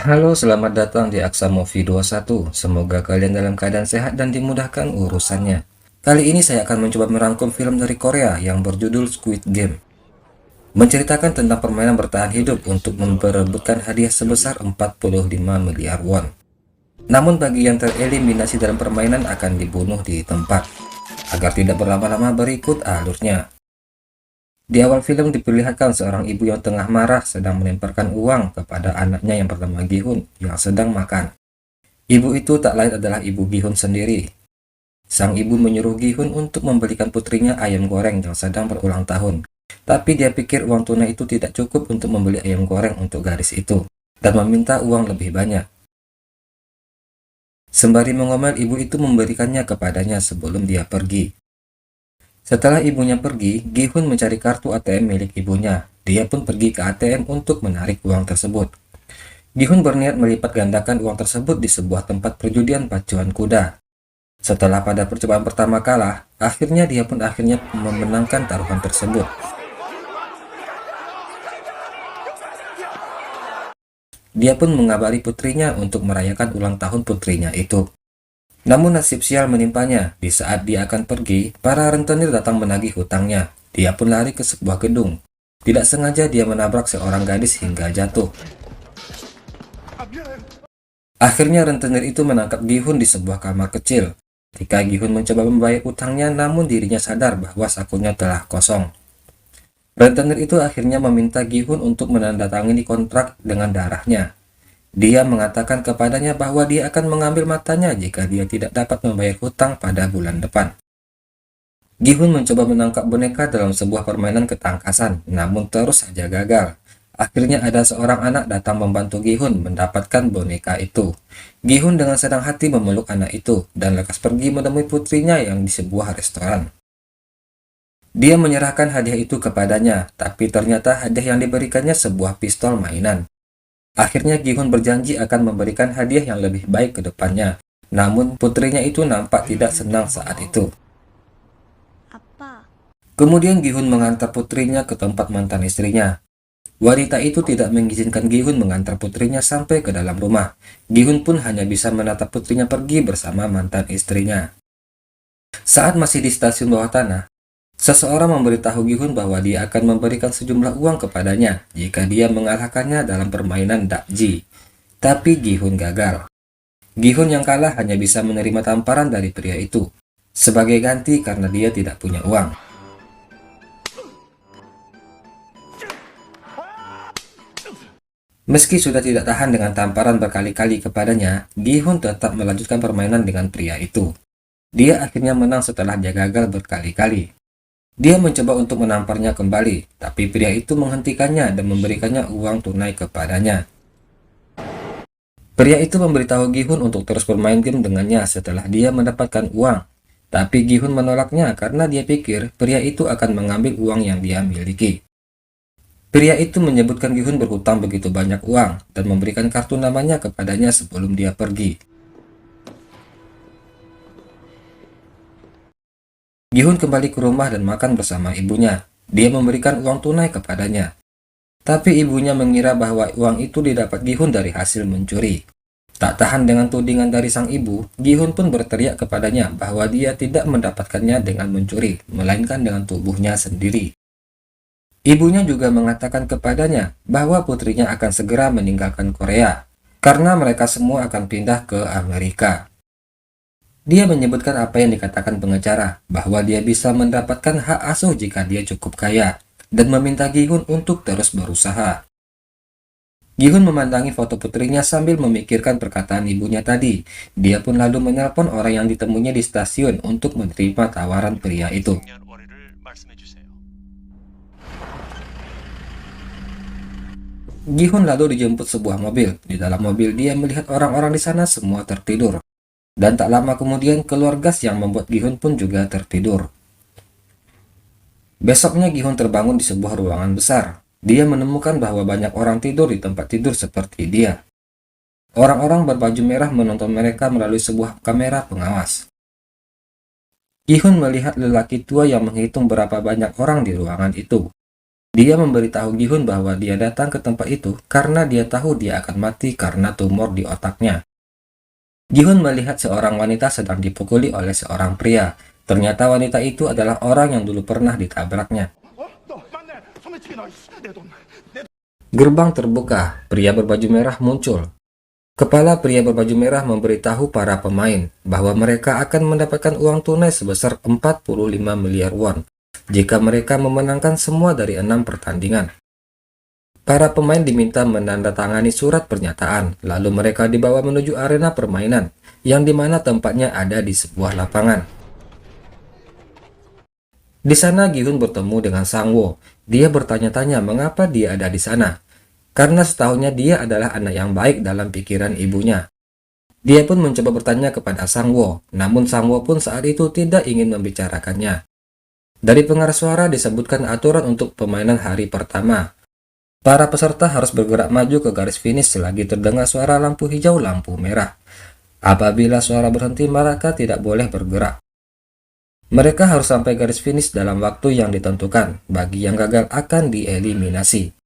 Halo, selamat datang di Aksa Movie 21. Semoga kalian dalam keadaan sehat dan dimudahkan urusannya. Kali ini saya akan mencoba merangkum film dari Korea yang berjudul Squid Game. Menceritakan tentang permainan bertahan hidup untuk memperebutkan hadiah sebesar 45 miliar won. Namun bagi yang tereliminasi dalam permainan akan dibunuh di tempat. Agar tidak berlama-lama berikut alurnya. Di awal film diperlihatkan seorang ibu yang tengah marah sedang melemparkan uang kepada anaknya yang bernama Gi-hun yang sedang makan. Ibu itu tak lain adalah ibu Gi-hun sendiri. Sang ibu menyuruh Gi-hun untuk membelikan putrinya ayam goreng yang sedang berulang tahun. Tapi dia pikir uang tunai itu tidak cukup untuk membeli ayam goreng untuk gadis itu, dan meminta uang lebih banyak. Sembari mengomel, ibu itu memberikannya kepadanya sebelum dia pergi. Setelah ibunya pergi, Gi-hun mencari kartu ATM milik ibunya. Dia pun pergi ke ATM untuk menarik uang tersebut. Gi-hun berniat melipat gandakan uang tersebut di sebuah tempat perjudian pacuan kuda. Setelah pada percobaan pertama kalah, akhirnya dia pun memenangkan taruhan tersebut. Dia pun mengabari putrinya untuk merayakan ulang tahun putrinya itu. Namun nasib sial menimpanya. Di saat dia akan pergi, para rentenir datang menagih hutangnya. Dia pun lari ke sebuah gedung. Tidak sengaja dia menabrak seorang gadis hingga jatuh. Akhirnya rentenir itu menangkap Gi-hun di sebuah kamar kecil. Ketika Gi-hun mencoba membayar utangnya, namun dirinya sadar bahwa sakunya telah kosong. Rentenir itu akhirnya meminta Gi-hun untuk menandatangani kontrak dengan darahnya. Dia mengatakan kepadanya bahwa dia akan mengambil matanya jika dia tidak dapat membayar hutang pada bulan depan. Gi-hun mencoba menangkap boneka dalam sebuah permainan ketangkasan, namun terus saja gagal. Akhirnya ada seorang anak datang membantu Gi-hun mendapatkan boneka itu. Gi-hun dengan senang hati memeluk anak itu, dan lekas pergi menemui putrinya yang di sebuah restoran. Dia menyerahkan hadiah itu kepadanya, tapi ternyata hadiah yang diberikannya sebuah pistol mainan. Akhirnya Gi-hun berjanji akan memberikan hadiah yang lebih baik ke depannya. Namun putrinya itu nampak tidak senang saat itu. Kemudian Gi-hun mengantar putrinya ke tempat mantan istrinya. Wanita itu tidak mengizinkan Gi-hun mengantar putrinya sampai ke dalam rumah. Gi-hun pun hanya bisa menatap putrinya pergi bersama mantan istrinya. Saat masih di stasiun bawah tanah, seseorang memberitahu Gi-hun bahwa dia akan memberikan sejumlah uang kepadanya jika dia mengalahkannya dalam permainan dakji. Tapi Gi-hun gagal. Gi-hun yang kalah hanya bisa menerima tamparan dari pria itu sebagai ganti karena dia tidak punya uang. Meski sudah tidak tahan dengan tamparan berkali-kali kepadanya, Gi-hun tetap melanjutkan permainan dengan pria itu. Dia akhirnya menang setelah dia gagal berkali-kali. Dia mencoba untuk menamparnya kembali, tapi pria itu menghentikannya dan memberikannya uang tunai kepadanya. Pria itu memberitahu Gi-hun untuk terus bermain game dengannya setelah dia mendapatkan uang. Tapi Gi-hun menolaknya karena dia pikir pria itu akan mengambil uang yang dia miliki. Pria itu menyebutkan Gi-hun berhutang begitu banyak uang dan memberikan kartu namanya kepadanya sebelum dia pergi. Gi-hun kembali ke rumah dan makan bersama ibunya. Dia memberikan uang tunai kepadanya. Tapi ibunya mengira bahwa uang itu didapat Gi-hun dari hasil mencuri. Tak tahan dengan tudingan dari sang ibu, Gi-hun pun berteriak kepadanya bahwa dia tidak mendapatkannya dengan mencuri, melainkan dengan tubuhnya sendiri. Ibunya juga mengatakan kepadanya bahwa putrinya akan segera meninggalkan Korea, karena mereka semua akan pindah ke Amerika. Dia menyebutkan apa yang dikatakan pengacara, bahwa dia bisa mendapatkan hak asuh jika dia cukup kaya, dan meminta Gi-hun untuk terus berusaha. Gi-hun memandangi foto putrinya sambil memikirkan perkataan ibunya tadi. Dia pun lalu menelpon orang yang ditemuinya di stasiun untuk menerima tawaran pria itu. Gi-hun lalu dijemput sebuah mobil. Di dalam mobil dia melihat orang-orang di sana semua tertidur. Dan tak lama kemudian keluar gas yang membuat Gi-hun pun juga tertidur. Besoknya Gi-hun terbangun di sebuah ruangan besar. Dia menemukan bahwa banyak orang tidur di tempat tidur seperti dia. Orang-orang berbaju merah menonton mereka melalui sebuah kamera pengawas. Gi-hun melihat lelaki tua yang menghitung berapa banyak orang di ruangan itu. Dia memberitahu Gi-hun bahwa dia datang ke tempat itu karena dia tahu dia akan mati karena tumor di otaknya. Gi-hun melihat seorang wanita sedang dipukuli oleh seorang pria. Ternyata wanita itu adalah orang yang dulu pernah ditabraknya. Gerbang terbuka, pria berbaju merah muncul. Kepala pria berbaju merah memberitahu para pemain bahwa mereka akan mendapatkan uang tunai sebesar 45 miliar won jika mereka memenangkan semua dari 6 pertandingan. Para pemain diminta menandatangani surat pernyataan, lalu mereka dibawa menuju arena permainan, yang dimana tempatnya ada di sebuah lapangan. Di sana Gi-hun bertemu dengan Sang-woo. Dia bertanya-tanya mengapa dia ada di sana. Karena setahunya dia adalah anak yang baik dalam pikiran ibunya. Dia pun mencoba bertanya kepada Sang-woo, namun Sang-woo pun saat itu tidak ingin membicarakannya. Dari pengeras suara disebutkan aturan untuk permainan hari pertama. Para peserta harus bergerak maju ke garis finish selagi terdengar suara lampu hijau lampu merah. Apabila suara berhenti, mereka tidak boleh bergerak. Mereka harus sampai garis finish dalam waktu yang ditentukan. Bagi yang gagal akan dieliminasi.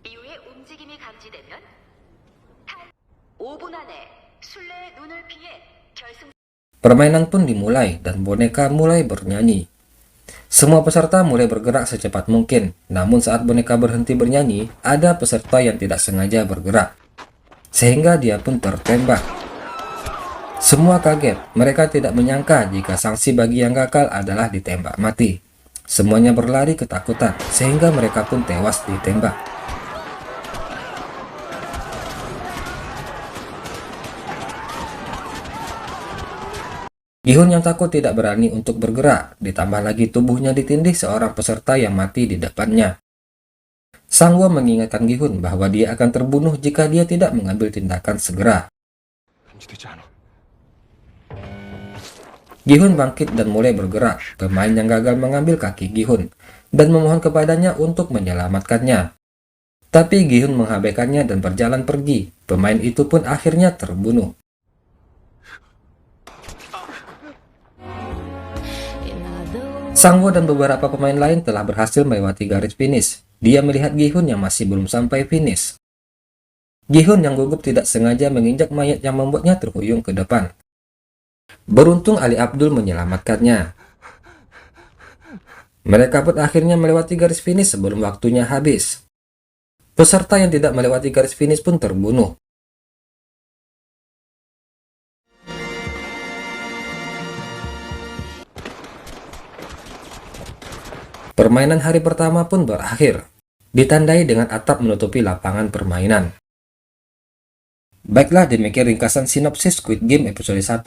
이후에 움직임이 감지되면 5분 안에 술래의 눈을 피해 결승 Permainan pun dimulai dan boneka mulai bernyanyi. Semua peserta mulai bergerak secepat mungkin, namun saat boneka berhenti bernyanyi, ada peserta yang tidak sengaja bergerak, sehingga dia pun tertembak. Semua kaget, mereka tidak menyangka jika sanksi bagi yang gagal adalah ditembak mati. Semuanya berlari ketakutan, sehingga mereka pun tewas ditembak. Gi-hun yang takut tidak berani untuk bergerak, ditambah lagi tubuhnya ditindih seorang peserta yang mati di depannya. Sang-woo mengingatkan Gi-hun bahwa dia akan terbunuh jika dia tidak mengambil tindakan segera. Gi-hun bangkit dan mulai bergerak. Pemain yang gagal mengambil kaki Gi-hun dan memohon kepadanya untuk menyelamatkannya. Tapi Gi-hun mengabaikannya dan berjalan pergi. Pemain itu pun akhirnya terbunuh. Sang-woo dan beberapa pemain lain telah berhasil melewati garis finish. Dia melihat Gi-hun yang masih belum sampai finish. Gi-hun yang gugup tidak sengaja menginjak mayat yang membuatnya terhuyung ke depan. Beruntung Ali Abdul menyelamatkannya. Mereka pun akhirnya melewati garis finish sebelum waktunya habis. Peserta yang tidak melewati garis finish pun terbunuh. Permainan hari pertama pun berakhir, ditandai dengan atap menutupi lapangan permainan. Baiklah, demikian ringkasan sinopsis Squid Game episode 1.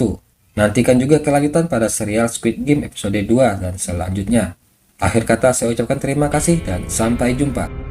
Nantikan juga kelanjutan pada serial Squid Game episode 2 dan selanjutnya. Akhir kata saya ucapkan terima kasih dan sampai jumpa.